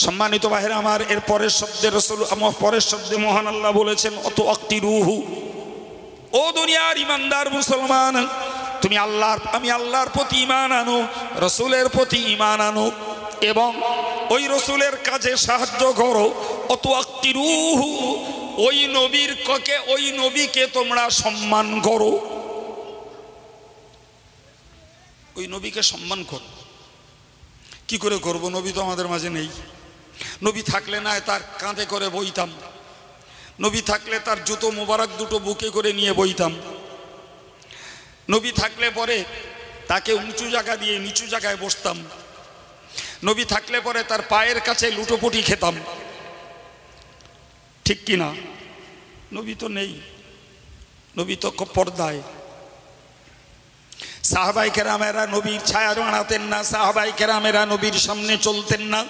সম্মানিত ভাইরা আমার, এর পরের শব্দে রাসূল পরের শব্দে মহান আল্লাহ বলেছেন অত আক্তিরুহু, ও দুনিয়ার ইমানদার মুসলমান, তুমি আমি আল্লাহর প্রতি ঈমান আনো, রাসূলের প্রতি ঈমান আনো এবং ওই রাসূলের কাজে সাহায্য করো। অত আক্তিরুহু, ওই নবীকে তোমরা সম্মান করো, ওই নবীকে সম্মান করো। কি করে করব? নবী তো আমাদের মাঝে নেই। নবী থাকলে না তার কাঁধে করে বইতাম, নবী থাকলে তার জুতো মোবারক দুটো বুকে করে নিয়ে বইতাম, নবী থাকলে পরে তাকে উঁচু জায়গা দিয়ে নিচু জায়গায় বসতাম, নবী থাকলে পরে তার পায়ের কাছে লুটোপুটি খেতাম, ঠিক কি না? নবী তো নেই, নবী তো পর্দায়। সাহাবাই কেরামেরা নবীর ছায়া বানাতেন না, সাহাবাই কেরামেরা নবীর সামনে চলতেন না,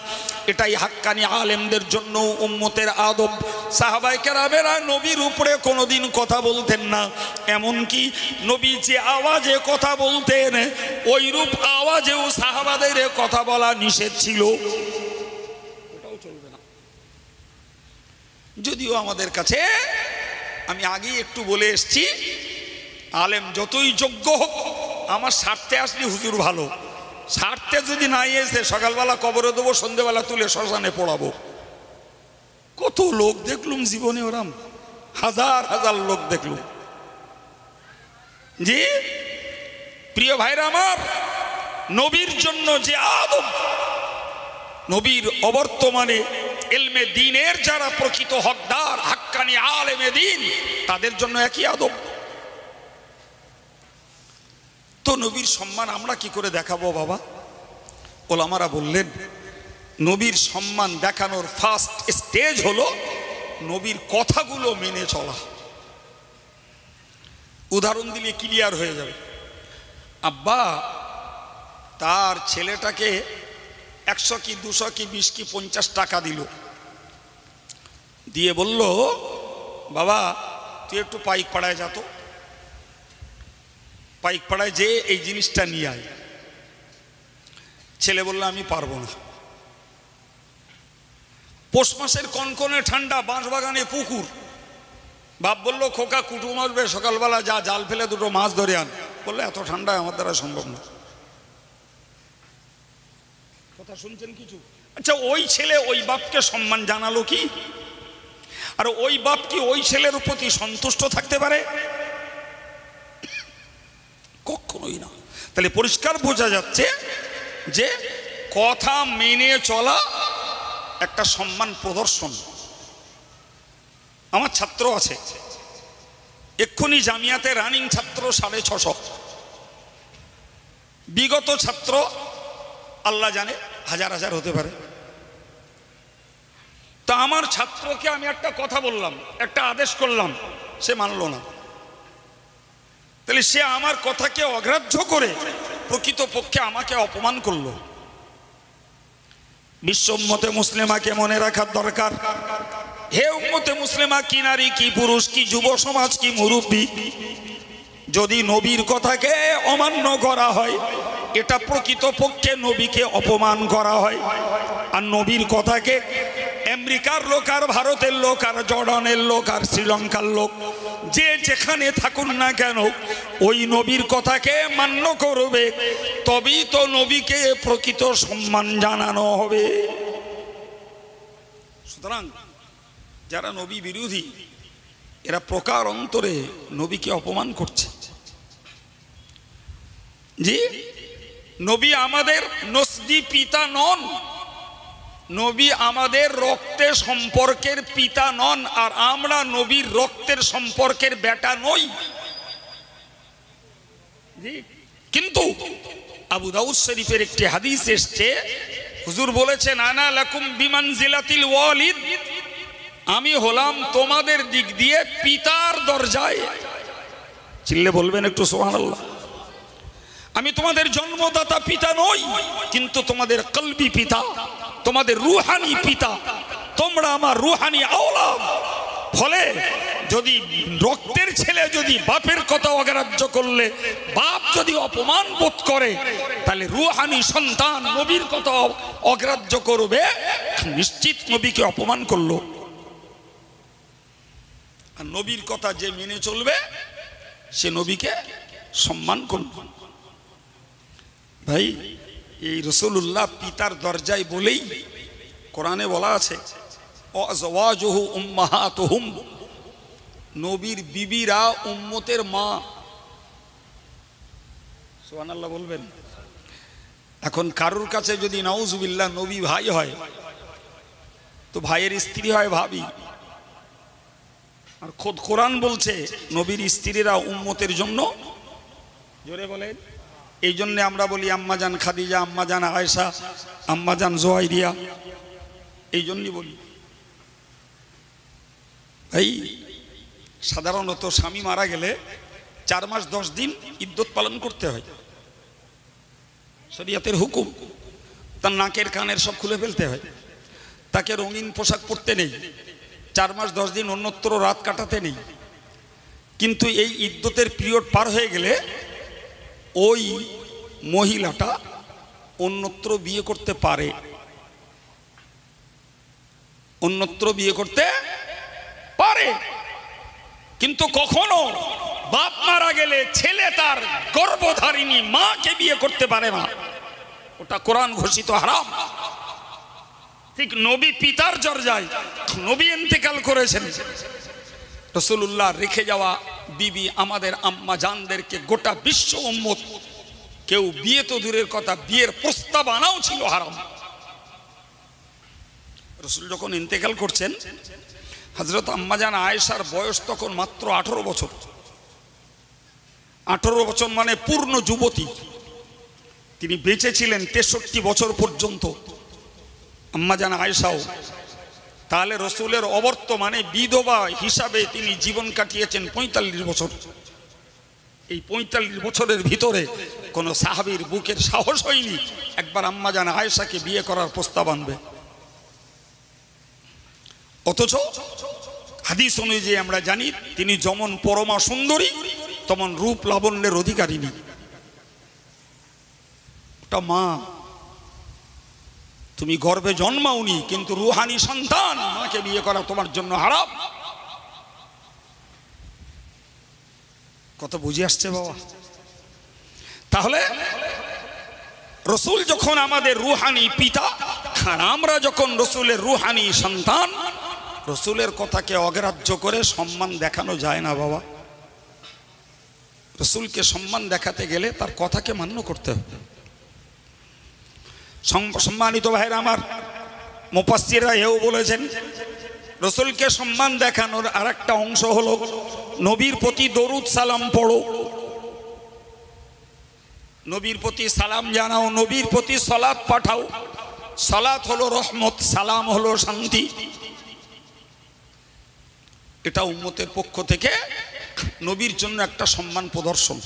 এটাই হাক্কানি আলেমদের জন্য উম্মতের আদব। সাহাবাই কেরামেরা নবীর উপরে কোনোদিন কথা বলতেন না, এমনকি নবী যে আওয়াজে কথা বলতেন ওই রূপ আওয়াজেও সাহাবাদের কথা বলা নিষেধ ছিল, ওটাও চলবে না। যদিও আমাদের কাছে, আমি আগেই একটু বলে এসছি, আলেম যতই যোগ্য হোক, আমার স্বার্থে আসলে হুজুর ভালো, স্বার্থে যদি নাই এসে সকালবেলা কবরে দেবো, সন্ধ্যেবেলা তুলে শ্মশানে পড়াবো। কত লোক দেখলুম জীবনে, ওরাম হাজার হাজার লোক দেখলুম। জি প্রিয় ভাইরা আমার, নবীর জন্য যে আদব, নবীর অবর্তমানে ইলমে দ্বীনের যারা প্রকৃত হকদার হাক্কানি আলেমে দ্বীন, তাদের জন্য একই আদব। তো নবীর সম্মান আমরা কি করে দেখাবো বাবা? ওলামারা বললেন, নবীর সম্মান দেখানোর ফার্স্ট স্টেজ হলো নবীর কথাগুলো মেনে চলা। উদাহরণ দিলে ক্লিয়ার হয়ে যাবে। আব্বা তার ছেলেটাকে 100 কি 200 কি 20 কি 50 টাকা দিল, দিয়ে বলল, বাবা তুই একটু পাইক পাড়ায় যা তো, পাইক পাড়ায় যে এই জিনিসটা নিয়ে আয়। ছেলে বলল আমি পারবো না। পৌষ মাসের কনকনে ঠান্ডা, বাঁশবাগানে পুকুর, বাপ বলল খোকা কুটুম আসবে, সকালবেলা যা জাল ফেলে দুটো মাছ ধরে আন। বললো এত ঠান্ডায় আমার দ্বারা সম্ভব না। কথা শুনছেন কিছু? আচ্ছা, ওই ছেলে ওই বাপকে সম্মান জানালো কি? আর ওই বাপ কি ওই ছেলের প্রতি সন্তুষ্ট থাকতে পারে? কখনোই না। তাহলে পরিষ্কার বোঝা যাচ্ছে যে কথা মেনে চলা একটা সম্মান প্রদর্শন। আমার ছাত্র আছে, এক্ষুনি জামিয়াতে রানিং ছাত্র 650, বিগত ছাত্র আল্লাহ জানে হাজার হাজার হতে পারে। তা আমার ছাত্রকে আমি একটা কথা বললাম, একটা আদেশ করলাম, সে মানলো না। তাহলে সে আমার কথাকে অগ্রাহ্য করে প্রকৃতপক্ষে আমাকে অপমান করলো। বিশ্ব উম্মতে মুসলিমাকে মনে রাখার দরকার, হে উম্মতে মুসলিমা, কি নারী কি পুরুষ কি যুব সমাজ কি মুরব্বী, যদি নবীর কথাকে অমান্য করা হয়, এটা প্রকৃতপক্ষে নবীকে অপমান করা হয়। আর নবীর কথাকে আমেরিকার লোক আর ভারতের লোক আর জর্ডানের লোক আর শ্রীলঙ্কার লোক যে যেখানে থাকুন না কেন, ওই নবীর কথাকে মান্য করবে, তবেই তো নবীকে প্রকৃত সম্মান জানানো হবে। সুতরাং যারা নবী বিরোধী, এরা প্রকার অন্তরে নবীকে অপমান করছে। জি, নবী আমাদের নসবি পিতা নন, নবী আমাদের রক্তের সম্পর্কের পিতা নন, আর আমরা নবীর রক্তের সম্পর্কের বেটা নই। কিন্তু আবু দাউদ শরীফের একটি হাদিস এসছে, হুজুর বলেছেন, আনা লাকুম বিমানজিলাতিল ওয়ালিদ, আমি হলাম তোমাদের দিক দিয়ে পিতার দরজায়। চিল্লে বলবেন একটু সুবহানাল্লাহ। আমি তোমাদের জন্মদাতা পিতা নই, কিন্তু তোমাদের কলবি পিতা, তোমাদের রুহানি পিতা, তোমরা আমার রুহানি আওলাদ। ফলে যদি রক্তের ছেলে যদি বাপের কথা অগ্রাহ্য করলে, বাপ যদি অপমান বোধ করে, তাহলে রুহানি সন্তান নবীর কথা অগ্রাহ্য করবে, নিশ্চিত নবীকে অপমান করলো। আর নবীর কথা যে মেনে চলবে সে নবীকে সম্মান করল। ভাই, এই রাসূলুল্লাহ পিতার দরজায় বলেই কোরআনে বলা আছে আযওয়াজুহু উম্মাহাতুহুম, নবীর বিবিরা উম্মতের মা। সুবহানাল্লাহ বলবেন। এখন কারুর কাছে যদি নাউজুবিল্লাহ নবী ভাই হয় তো ভাইয়ের স্ত্রী হয় ভাবি, আর খোদ কোরআন বলছে নবীর স্ত্রীরা উম্মতের জন্য, জোরে বলেন, এই জন্য আমরা বলি আম্মাজান খাদিজা, আম্মাজান আয়েশা, আম্মাজান জুয়াইরিয়া, এই জন্যই বলি। ভাই, সাধারণত স্বামী মারা গেলে 4 মাস 10 দিন ইদ্যত পালন করতে হয়, শরীয়তের হুকুম। তার নাকের কানের সব খুলে ফেলতে হয়, তাকে রঙিন পোশাক পরতে নেই, 4 মাস 10 দিন অন্যত্র রাত কাটাতে নেই। কিন্তু এই ইদ্যতের পিরিয়ড পার হয়ে গেলে ওই মহিলাটা অন্যত্র বিয়ে করতে পারে, অন্যত্র বিয়ে করতে পারে। কিন্তু কখনো বাপ মারা গেলে ছেলে তার গর্ভধারিণী মাকে বিয়ে করতে পারে না, ওটা কোরআন ঘোষিত হারাম। ঠিক নবী পিতার দরজায় নবী ইন্তেকাল করেছেন, রাসূলুল্লাহ রেখে যাওয়া বিবি আমাদের আম্মা জানদেরকে গোটা বিশ্ব উম্মত কেউ বিয়ে তো দূরের কথা, বিয়ের প্রস্তাব আনাও ছিল হারাম। রাসূল যখন ইন্তেকাল করছেন, হযরত আম্মাজান আয়েশার বয়স তখন মাত্র 18 বছর। 18 বছর মানে পূর্ণ যুবতী। তিনি বেঁচে ছিলেন 63 বছর পর্যন্ত আম্মাজান আয়েশাও। তাহলে রসুলের অবর্তমানে বিধবা হিসাবে তিনি জীবন কাটিয়েছেন 45 বছর। এই 45 বছরের ভিতরে কোন সাহাবীর বুকের সাহস হয়নি একবার আম্মাজান আয়েশাকে বিয়ে করার প্রস্তাব আনবে। অথচ হাদিস অনুযায়ী আমরা জানি তিনি যেমন পরমা সুন্দরী তেমন রূপ লাবণ্যের অধিকারিণী। ওটা মা, তুমি গর্ভে জন্মাওনি কিন্তু রুহানি সন্তান, মাকে বিয়ে করা তোমার জন্য হারাম। কত বুঝে আসছে বাবা? তাহলে রসুল যখন আমাদের রুহানি পিতা আর আমরা যখন রসুলের রুহানি সন্তান, রসুলের কথাকে অগ্রাহ্য করে সম্মান দেখানো যায় না বাবা। রসুলকে সম্মান দেখাতে গেলে তার কথাকে মান্য করতে হবে। সম্মানিত ভাইরা আমার, মুফাসসিররা এও বলেছেন রসুলকে সম্মান দেখানোর আরেকটা অংশ হলো নবীর প্রতি দরুদ সালাম পড়ো, নবীর প্রতি সালাম জানাও, নবীর প্রতি সালাত পাঠাও। সালাত হলো রহমত, সালাম হলো শান্তি। এটা উম্মতের পক্ষ থেকে নবীর জন্য একটা সম্মান প্রদর্শন।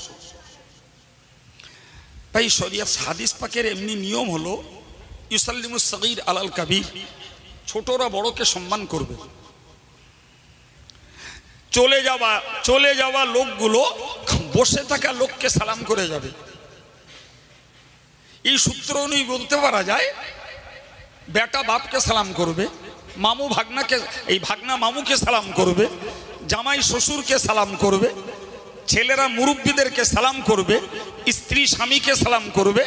তাই শরীয়ত হাদিস পাকের এমনি নিয়ম হলো ইউসাল্লিমুস সাগীর আলাল কাবীর, ছোটরা বড়কে সম্মান করবে। চলে যাওয়া লোকগুলো বসে থাকা লোককে সালাম করে যাবে। এই সূত্র অনুযায়ী বলতে পারা যায় বেটা বাপকে সালাম করবে, মামু ভাগনাকে, এই ভাগনা মামুকে সালাম করবে, জামাই শ্বশুরকে সালাম করবে, ছেলেরা মুরব্বীদেরকে সালাম করবে, স্ত্রী স্বামীকে সালাম করবে।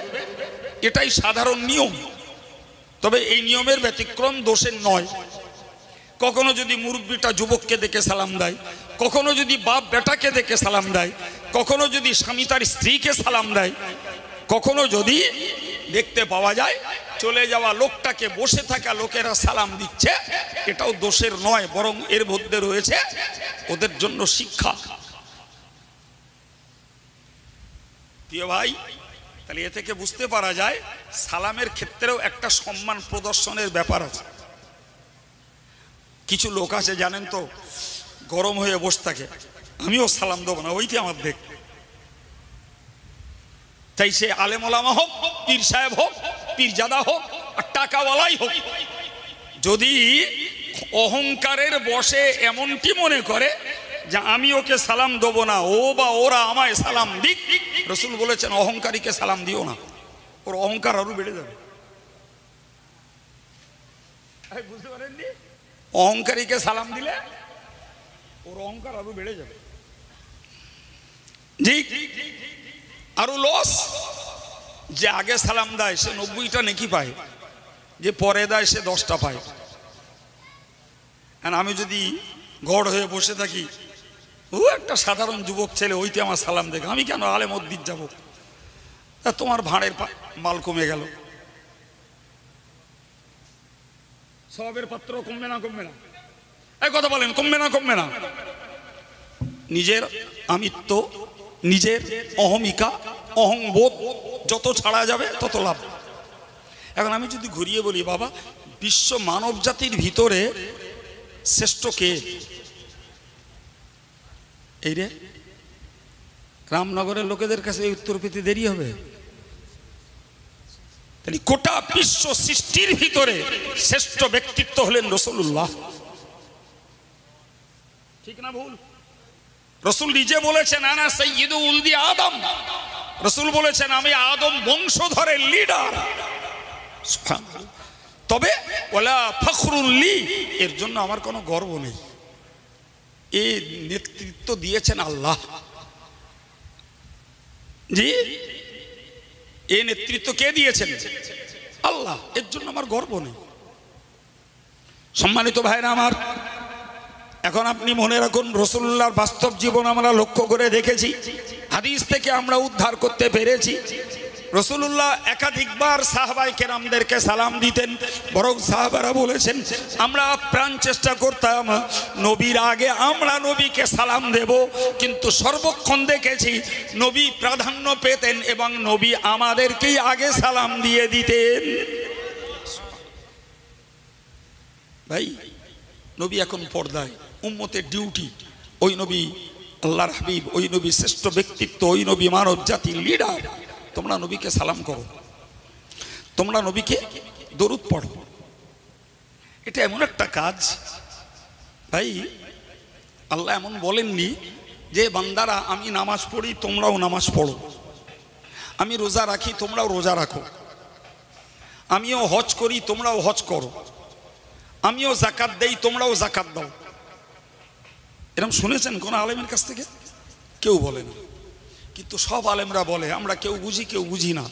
এটাই সাধারণ নিয়ম। তবে এই নিয়মের ব্যতিক্রম দোষের নয়। কখনো যদি মুরব্বীটা যুবককে দেখে সালাম দেয়, কখনো যদি বাপ বেটাকে দেখে সালাম দেয়, কখনো যদি স্বামী তার স্ত্রীকে সালাম দেয়, কখনো যদি দেখতে পাওয়া যায় চলে যাওয়া লোকটাকে বসে থাকা লোকেরা সালাম দিচ্ছে, এটাও দোষের নয়, বরং এর মধ্যে রয়েছে ওদের জন্য শিক্ষা। প্রিয় ভাই, তাহলে এ থেকে বুঝতে পারা যায় সালামের ক্ষেত্রেও একটা সম্মান প্রদর্শনের ব্যাপার আছে। কিছু লোক আছে জানেন তো, গরম হয়ে বসে থাকে, আমিও সালাম দেবো না, ওইটি আমার দেখ। তাই সে আলেম ওলামা হোক, পীর সাহেব হোক, পীরজাদা হোক, আর টাকাওয়ালাই হোক, যদি অহংকারের বশে এমনটি মনে করে যে আমি ওকে সালাম দেবো না, ও বা ওরা আমায় সালাম দিক, রসুল বলেছেন অহংকারীকে সালাম দিও না, ওর অহংকার আরো বেড়ে যাবে। বুঝতে পারেননি? অহংকারীকে সালাম দিলে ওর অহংকার আরো বেড়ে যাবে। জি, আরো লস। যে আগে সালাম দেয় সে 90টা নেকি পায়, যে পরে দেয় সে 10টা পায়। আর আমি যদি গড় হয়ে বসে থাকি, ও একটা সাধারণ যুবক ছেলে, ওইতে আমার সালাম দেখে, আমি কেন আলেম উদ্দিন যাবো? তোমার ভাঁড়ের মাল কমে গেল, সবের পাত্র কমবে না? কমবে না? এই কথা বলেন, কমবে না? কমবে না? নিজের আমিত্ব, নিজের অহমিকা, অহংবোধ যত ছাড়া যাবে তত লাভ। এখন আমি যদি ঘুরিয়ে বলি, বাবা বিশ্ব মানব জাতির ভিতরে শ্রেষ্ঠ কে? এই রে, রামনগরের লোকেদের কাছে উত্তর পেতে দেরি হবে। গোটা বিশ্ব সৃষ্টির ভিতরে শ্রেষ্ঠ ব্যক্তিত্ব হলেন রাসূলুল্লাহ। ঠিক না ভুল? রাসূল নিজে বলেছেন, আনা সাইয়্যিদু উলদি আদম। রাসূল বলেছেন, আমি আদম বংশধরের লিডার। তবে ওয়ালা ফখরুল লি, এর জন্য আমার কোনো গর্ব নেই। এই নেতৃত্ব দিয়েছেন আল্লাহ। জি, এই নেতৃত্ব কে দিয়েছেন? আল্লাহ। এর জন্য আমার গর্ব নেই। সম্মানিত ভাইরা আমার, এখন আপনি মনে রাখুন, রাসূলুল্লাহর বাস্তব জীবন আমরা লক্ষ্য করে দেখেছি, হাদিস থেকে আমরা উদ্ধার করতে পেরেছি। রাসূলুল্লাহ একাধিকবার সাহাবায়ে কেরামদেরকে সালাম দিতেন। বরং সাহাবারা বলেছেন, আমরা প্রাণ চেষ্টা করতাম নবীর আগে আমরা নবীকে সালাম দেব, কিন্তু সর্বক্ষণ দেখেছি নবী প্রাধান্য পেতেন এবং নবী আমাদেরকেই আগে সালাম দিয়ে দিতেন। ভাই, নবী এখন পর্দায়, উম্মতের ডিউটি। ওই নবী আল্লাহর হাবিব, ওই নবী শ্রেষ্ঠ ব্যক্তিত্ব, ওই নবী মানব জাতির লিডার। তোমরা নবীকে সালাম করো, তোমরা নবীকে দরুদ পড়ো। এটা এমন একটা কাজ ভাই, আল্লাহ এমন বলেননি যে বান্দারা আমি নামাজ পড়ি তোমরাও নামাজ পড়ো, আমি রোজা রাখি তোমরাও রোজা রাখো, আমিও হজ করি তোমরাও হজ করো, আমিও যাকাত দেই তোমরাও যাকাত দাও। এরকম শুনেছেন কোন আলেমের কাছ থেকে? কেউ বলে না। কিন্তু সব আলেমরা বলে, আমরা কেউ বুঝি কেউ বুঝি না।